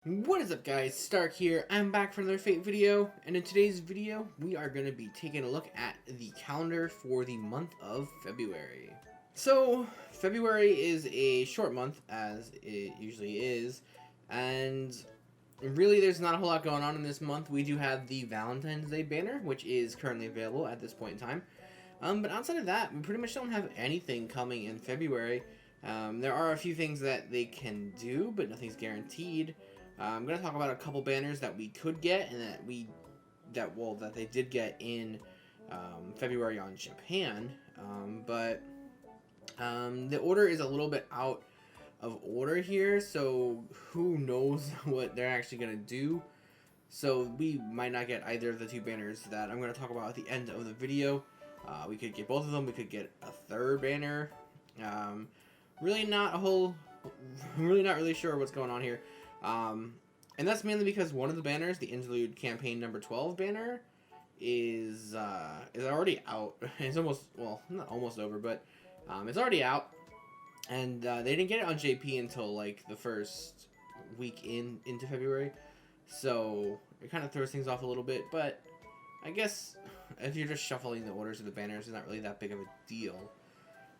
What is up, guys? Stark here. I'm back for another Fate video, and in today's video we are going to be taking a look at the calendar for the month of February. So February is a short month, as it usually is, and really there's not a whole lot going on in this month. We do have the Valentine's Day banner, which is currently available at this point in time, but outside of that we pretty much don't have anything coming in February. There are a few things that they can do, but nothing's guaranteed. I'm going to talk about a couple banners that we could get and that they did get in February on Japan, but the order is a little bit out of order here, so who knows what they're actually going to do. So we might not get either of the two banners that I'm going to talk about at the end of the video. We could get both of them. We could get a third banner. Really not really sure what's going on here. And that's mainly because one of the banners, the Interlude Campaign number 12 banner, is already out. It's almost, well, not almost over, but it's already out. And they didn't get it on JP until like the first week into February. So it kind of throws things off a little bit, but I guess if you're just shuffling the orders of the banners, it's not really that big of a deal.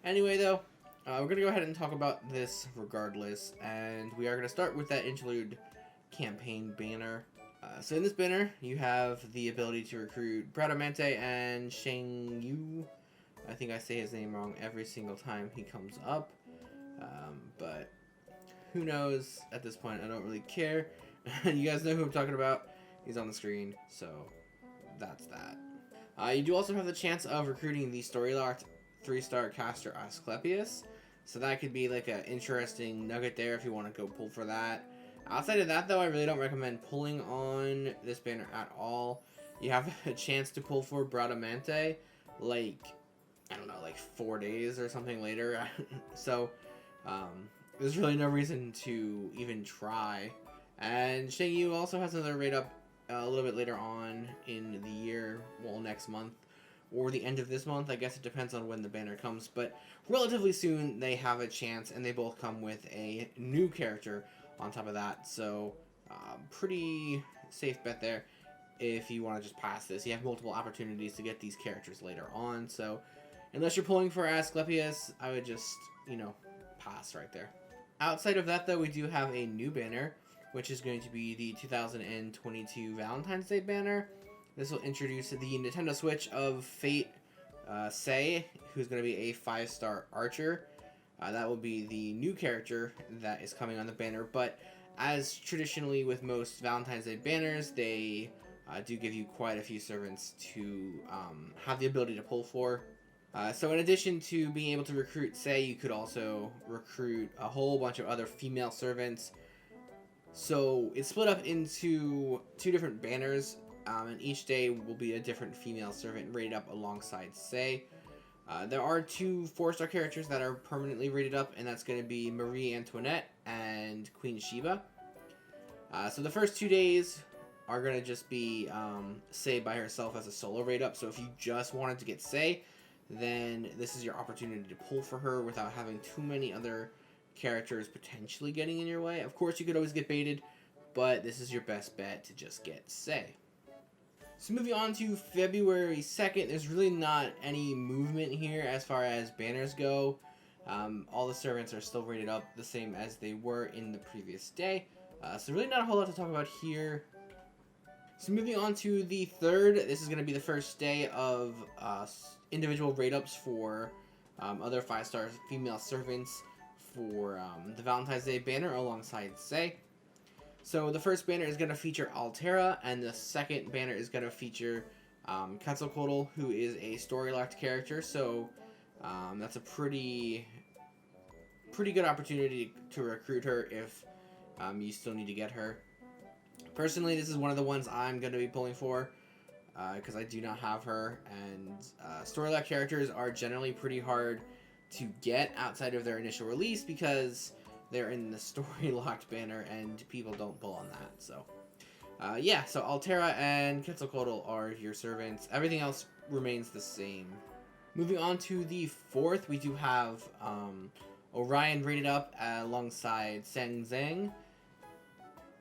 Anyway, though, we're going to go ahead and talk about this regardless, and we are going to start with that Interlude Campaign banner. So in this banner, you have the ability to recruit Bradamante and Shang Yu. I think I say his name wrong every single time he comes up, but who knows at this point. I don't really care. You guys know who I'm talking about. He's on the screen, so that's that. You do also have the chance of recruiting the story-locked 3-star caster Asclepius. So that could be like an interesting nugget there if you want to go pull for that. Outside of that, though, I really don't recommend pulling on this banner at all. You have a chance to pull for Bradamante, like, I don't know, like 4 days or something later. So there's really no reason to even try. And Shang Yu also has another rate up a little bit later on in the year, well, next month, or the end of this month. I guess it depends on when the banner comes, but relatively soon they have a chance, and they both come with a new character on top of that, so pretty safe bet there. If you want to just pass this, you have multiple opportunities to get these characters later on, so unless you're pulling for Asclepius, I would just, pass right there. Outside of that, though, we do have a new banner, which is going to be the 2022 Valentine's Day banner. This will introduce the Nintendo Switch of Fate Sei, who's going to be a 5-star archer. That will be the new character that is coming on the banner, but as traditionally with most Valentine's Day banners, they do give you quite a few servants to have the ability to pull for. So in addition to being able to recruit Sei, you could also recruit a whole bunch of other female servants. So it's split up into 2 different banners, and each day will be a different female servant rated up alongside Sei. There are 2 4-star characters that are permanently rated up, and that's going to be Marie Antoinette and Queen Sheba. So the first 2 days are going to just be Sei by herself as a solo rate up. So if you just wanted to get Sei, then this is your opportunity to pull for her without having too many other characters potentially getting in your way. Of course, you could always get baited, but this is your best bet to just get Sei. So moving on to February 2nd, there's really not any movement here as far as banners go. All the servants are still rated up the same as they were in the previous day. So really not a whole lot to talk about here. So moving on to the 3rd, this is going to be the first day of individual rate-ups for other 5-star female servants for the Valentine's Day banner alongside Sei. So the first banner is going to feature Altera, and the second banner is going to feature Quetzalcoatl, who is a story-locked character. So that's a pretty good opportunity to recruit her if you still need to get her. Personally, this is one of the ones I'm going to be pulling for because I do not have her, and story-locked characters are generally pretty hard to get outside of their initial release because they're in the story-locked banner, and people don't pull on that. So, yeah, so Altera and Quetzalcoatl are your servants. Everything else remains the same. Moving on to the 4th, we do have Orion rated up alongside Sang Zhang.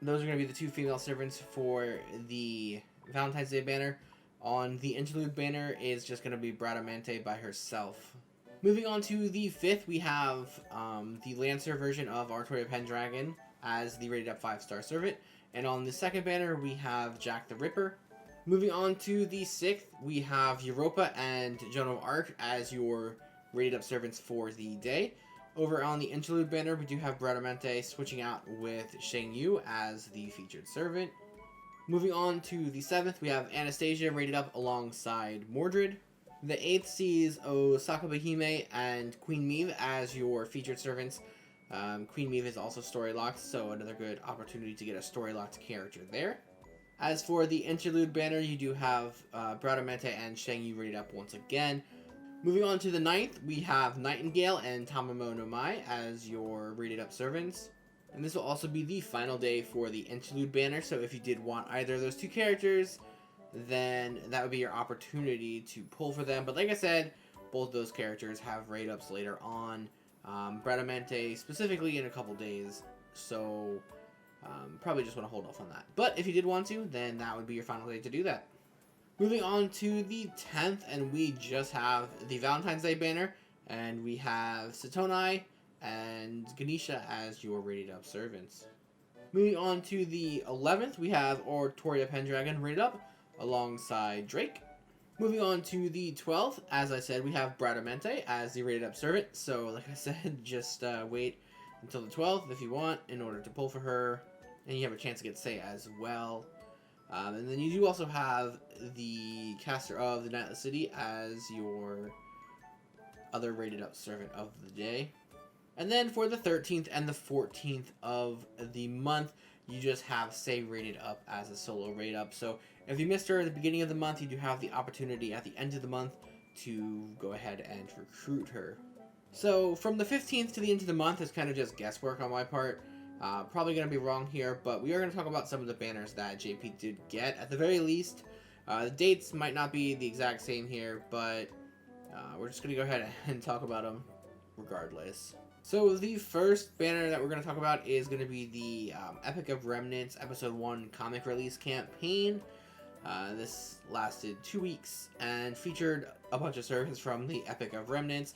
those are going to be the 2 female servants for the Valentine's Day banner. On the interlude banner is just going to be Bradamante by herself. Moving on to the 5th, we have the Lancer version of Artoria Pendragon as the rated up 5-star servant. And on the 2nd banner, we have Jack the Ripper. Moving on to the 6th, we have Europa and Joan of Arc as your rated up servants for the day. Over on the interlude banner, we do have Bradamante switching out with Shang Yu as the featured servant. Moving on to the 7th, we have Anastasia rated up alongside Mordred. The 8th sees Osaka Behime and Queen Meve as your featured servants. Queen Meve is also story locked, so another good opportunity to get a story locked character there. As for the interlude banner, you do have Bradamante and Shang Yu rated up once again. Moving on to the 9th, we have Nightingale and Tamamo no Mai as your rated up servants. And this will also be the final day for the interlude banner, so if you did want either of those 2 characters, then that would be your opportunity to pull for them. But like I said, both those characters have raid ups later on. Bradamante specifically in a couple days, so probably just want to hold off on that. But if you did want to, then that would be your final day to do that. Moving on to the 10th, and we just have the Valentine's Day banner, and we have Satonai and Ganesha as your rated up servants. Moving on to the 11th, we have Artoria Pendragon rated up alongside Drake. Moving on to the 12th, as I said, we have Bradamante as the rated up servant. So, like I said, just wait until the 12th if you want in order to pull for her, and you have a chance to get Say as well. And then you do also have the caster of the Nightless City as your other rated up servant of the day. And then for the 13th and the 14th of the month, you just have Say rated up as a solo raid up. So if you missed her at the beginning of the month, you do have the opportunity at the end of the month to go ahead and recruit her. So from the 15th to the end of the month is kind of just guesswork on my part. Probably going to be wrong here, but we are going to talk about some of the banners that JP did get at the very least. The dates might not be the exact same here, but we're just going to go ahead and talk about them regardless. So the first banner that we're going to talk about is going to be the Epic of Remnants Episode 1 comic release campaign. This lasted 2 weeks and featured a bunch of servants from the Epic of Remnants.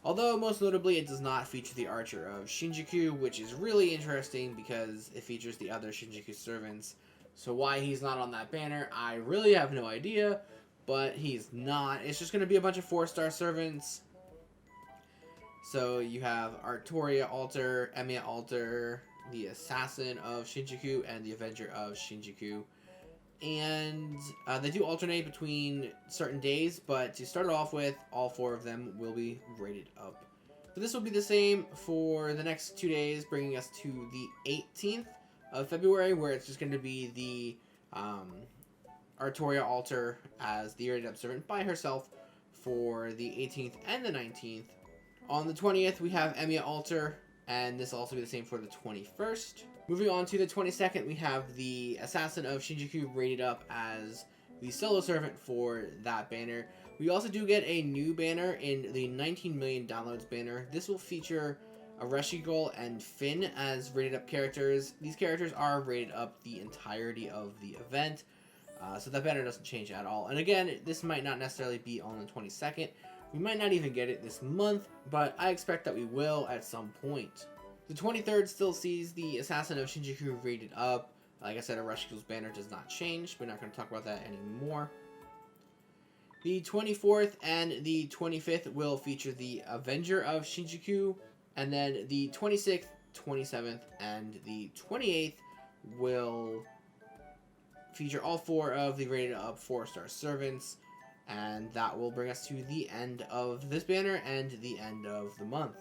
Although, most notably, it does not feature the Archer of Shinjuku, which is really interesting because it features the other Shinjuku servants. So why he's not on that banner, I really have no idea, but he's not. It's just going to be a bunch of 4-star servants. So you have Artoria Alter, Emiya Alter, the Assassin of Shinjuku, and the Avenger of Shinjuku. And they do alternate between certain days, but to start off with, all 4 of them will be rated up. So this will be the same for the next 2 days, bringing us to the 18th of February, where it's just going to be the Artoria Alter as the rated up servant by herself for the 18th and the 19th. On the 20th, we have Emiya Alter, and this will also be the same for the 21st. Moving on to the 22nd, we have the Assassin of Shinjuku rated up as the solo servant for that banner. We also do get a new banner in the 19 million downloads banner. This will feature Areshigol and Finn as rated up characters. These characters are rated up the entirety of the event, so that banner doesn't change at all. And again, this might not necessarily be on the 22nd. We might not even get it this month, but I expect that we will at some point. The 23rd still sees the Assassin of Shinjuku rated up. Like I said, Areshigol's banner does not change. We're not going to talk about that anymore. The 24th and the 25th will feature the Avenger of Shinjuku. And then the 26th, 27th, and the 28th will feature all 4 of the rated up 4-star servants. And that will bring us to the end of this banner and the end of the month.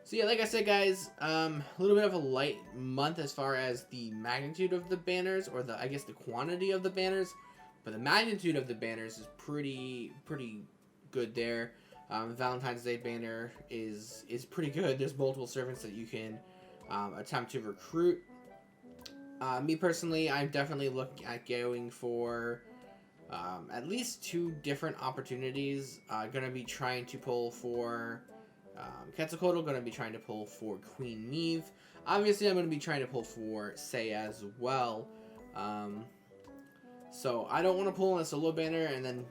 So yeah, like I said, guys, a little bit of a light month as far as the magnitude of the banners, or I guess the quantity of the banners, but the magnitude of the banners is pretty good there. Valentine's Day banner is pretty good. There's multiple servants that you can attempt to recruit. Me personally, I'm definitely looking at going for at least 2 different opportunities. Gonna be trying to pull for Quetzalcoatl, going to be trying to pull for Queen Meve. Obviously, I'm going to be trying to pull for Say as well. So I don't want to pull in a solo banner and then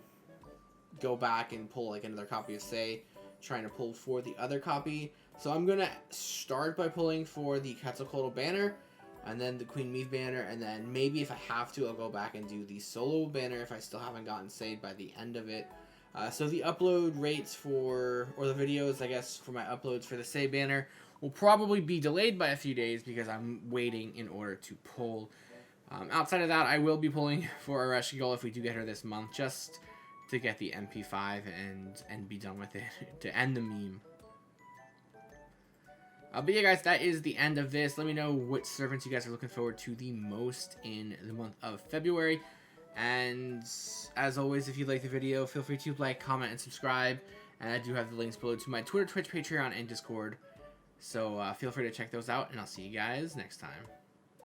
go back and pull like another copy of Say, trying to pull for the other copy. So I'm going to start by pulling for the Quetzalcoatl banner, and then the Queen Meave banner, and then maybe if I have to, I'll go back and do the solo banner if I still haven't gotten Say by the end of it. So the upload rates for, or the videos, I guess, for my uploads for the Say banner will probably be delayed by a few days because I'm waiting in order to pull. Outside of that, I will be pulling for a Rush Goal if we do get her this month, just to get the MP5 and be done with it, to end the meme. But yeah, guys, that is the end of this. Let me know which servants you guys are looking forward to the most in the month of February. And as always, if you like the video, feel free to like, comment, and subscribe. And I do have the links below to my Twitter, Twitch, Patreon, and Discord. So feel free to check those out, and I'll see you guys next time.